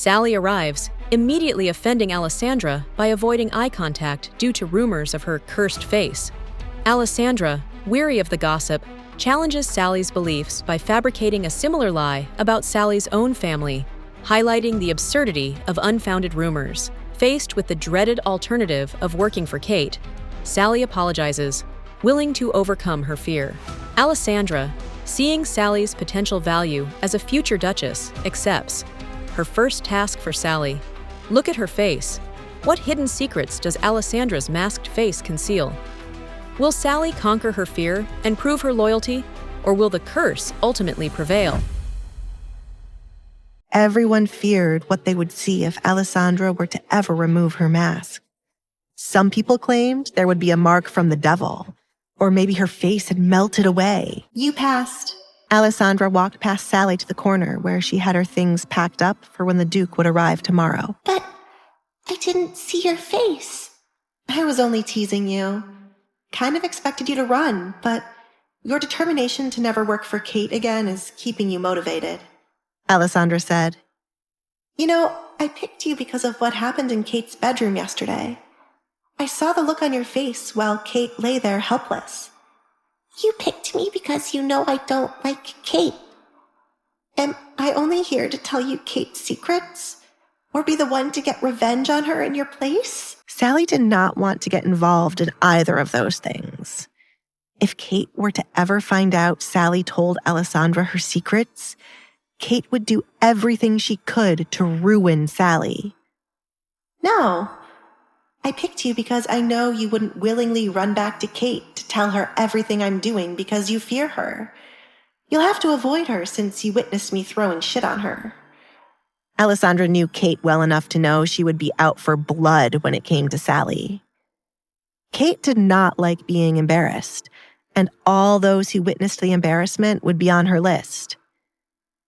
Sally arrives, immediately offending Alessandra by avoiding eye contact due to rumors of her cursed face. Alessandra, weary of the gossip, challenges Sally's beliefs by fabricating a similar lie about Sally's own family, highlighting the absurdity of unfounded rumors. Faced with the dreaded alternative of working for Kate, Sally apologizes, willing to overcome her fear. Alessandra, seeing Sally's potential value as a future duchess, accepts. Her first task for Sally: look at her face. What hidden secrets does Alessandra's masked face conceal? Will Sally conquer her fear and prove her loyalty, or will the curse ultimately prevail? Everyone feared what they would see if Alessandra were to ever remove her mask. Some people claimed there would be a mark from the devil, or maybe her face had melted away. You passed. Alessandra walked past Sally to the corner where she had her things packed up for when the Duke would arrive tomorrow. But I didn't see your face. I was only teasing you. Kind of expected you to run, but your determination to never work for Kate again is keeping you motivated, Alessandra said. You know, I picked you because of what happened in Kate's bedroom yesterday. I saw the look on your face while Kate lay there helpless. You picked me because you know I don't like Kate. Am I only here to tell you Kate's secrets? Or be the one to get revenge on her in your place? Sally did not want to get involved in either of those things. If Kate were to ever find out Sally told Alessandra her secrets, Kate would do everything she could to ruin Sally. No, I picked you because I know you wouldn't willingly run back to Kate to tell her everything I'm doing because you fear her. You'll have to avoid her since you witnessed me throwing shit on her. Alessandra knew Kate well enough to know she would be out for blood when it came to Sally. Kate did not like being embarrassed, and all those who witnessed the embarrassment would be on her list.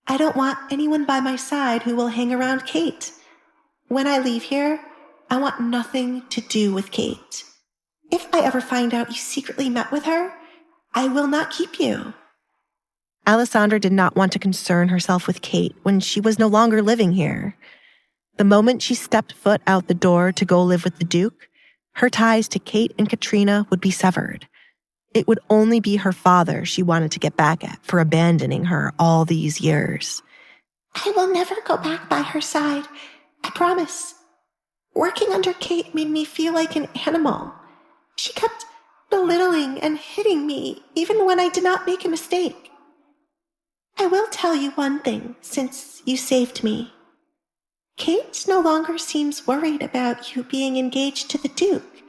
I don't want anyone by my side who will hang around Kate. When I leave here, I want nothing to do with Kate. If I ever find out you secretly met with her, I will not keep you. Alessandra did not want to concern herself with Kate when she was no longer living here. The moment she stepped foot out the door to go live with the Duke, her ties to Kate and Katrina would be severed. It would only be her father she wanted to get back at for abandoning her all these years. I will never go back by her side. I promise. Working under Kate made me feel like an animal. She kept belittling and hitting me even when I did not make a mistake. I will tell you one thing since you saved me. Kate no longer seems worried about you being engaged to the Duke,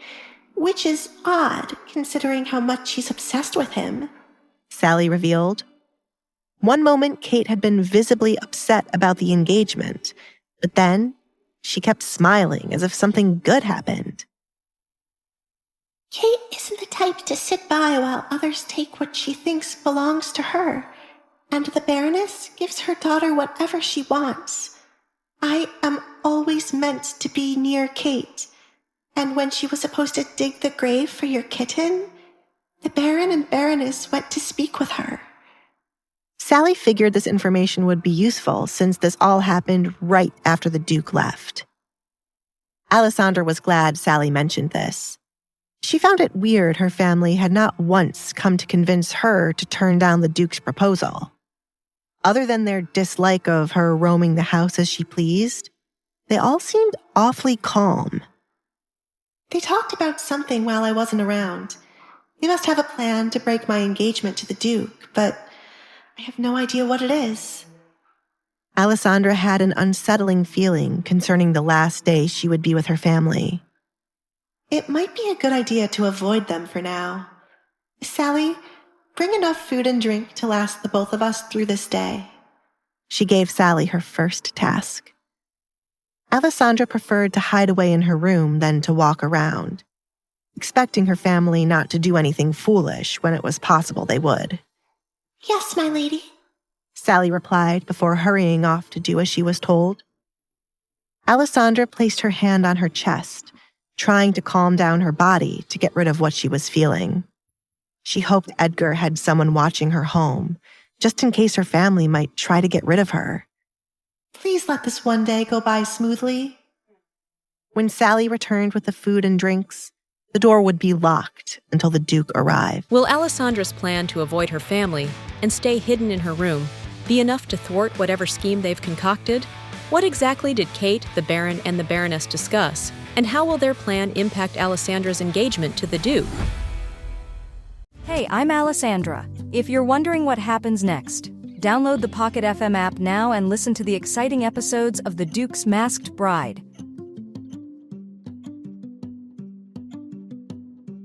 which is odd considering how much she's obsessed with him, Sally revealed. One moment Kate had been visibly upset about the engagement, but then she kept smiling as if something good happened. Kate isn't the type to sit by while others take what she thinks belongs to her, and the Baroness gives her daughter whatever she wants. I am always meant to be near Kate, and when she was supposed to dig the grave for your kitten, the Baron and Baroness went to speak with her. Sally figured this information would be useful since this all happened right after the Duke left. Alessandra was glad Sally mentioned this. She found it weird her family had not once come to convince her to turn down the Duke's proposal. Other than their dislike of her roaming the house as she pleased, they all seemed awfully calm. They talked about something while I wasn't around. They must have a plan to break my engagement to the Duke, but I have no idea what it is. Alessandra had an unsettling feeling concerning the last day she would be with her family. It might be a good idea to avoid them for now. Sally, bring enough food and drink to last the both of us through this day. She gave Sally her first task. Alessandra preferred to hide away in her room than to walk around, expecting her family not to do anything foolish when it was possible they would. Yes, my lady, Sally replied before hurrying off to do as she was told. Alessandra placed her hand on her chest, trying to calm down her body to get rid of what she was feeling. She hoped Edgar had someone watching her home, just in case her family might try to get rid of her. Please let this one day go by smoothly. When Sally returned with the food and drinks, the door would be locked until the Duke arrived. Will Alessandra's plan to avoid her family and stay hidden in her room be enough to thwart whatever scheme they've concocted? What exactly did Kate, the Baron, and the Baroness discuss? And how will their plan impact Alessandra's engagement to the Duke? Hey, I'm Alessandra. If you're wondering what happens next, download the Pocket FM app now and listen to the exciting episodes of The Duke's Masked Bride.